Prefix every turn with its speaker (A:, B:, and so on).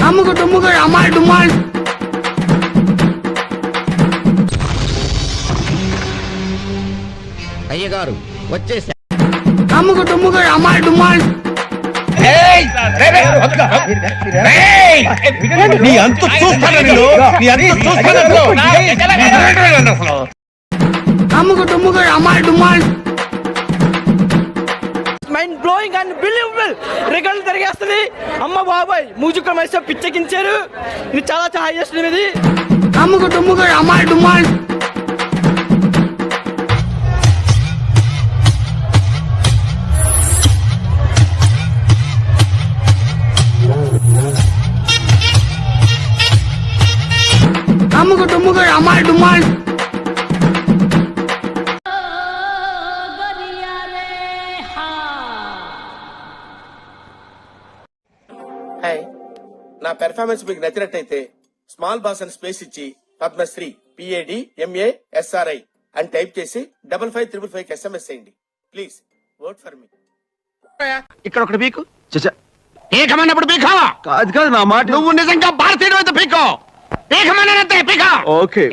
A: అమ్ముకు డుమ్ముకు అమ్మాయి డుమ్మాల్.
B: అయ్యగారు వచ్చేసా.
A: అమ్ముకు డుమ్ముకు అమ్మాయి డుమ్మాల్.
C: నీ అంత చూస్తాను
A: అమ్ముకు డుమ్ముకు అమ్మాయి డుమ్మాల్.
D: మైండ్ బ్లోయింగ్ అండ్ బిలీవబుల్ రికార్డులు తిరిగేస్తుంది. అమ్మ బాబాయ్ మ్యూజిక్ మైసో పిచ్చెక్కించారు. ఇది చాలా చాలా హైయెస్ట్ ఇది.
A: అమ్ముకు డుమ్ముకు అమ్మాయి డుమ్మాల్. అమ్ముకు డుమ్ముకు అమ్మాయి డుమ్మాల్.
E: హాయ్, నా పెర్ఫార్మెన్స్ మీకు నచ్చినట్టయితే స్మాల్ బాస్ అని స్పేస్ ఇచ్చి పద్మశ్రీ PADMASRI అని టైప్ చేసి 5555 SMS చేయండి. Please vote for me.
C: ఇక్కడ ఒకటి పీకు.
B: పీకమన్నప్పుడు పీకావా?
C: కాదు కాదు నా మాట.
B: నువ్వు నిజంగా భారతీయుడు అయితే పీకో. పీకమన్నంతే పీక.
C: ఓకే.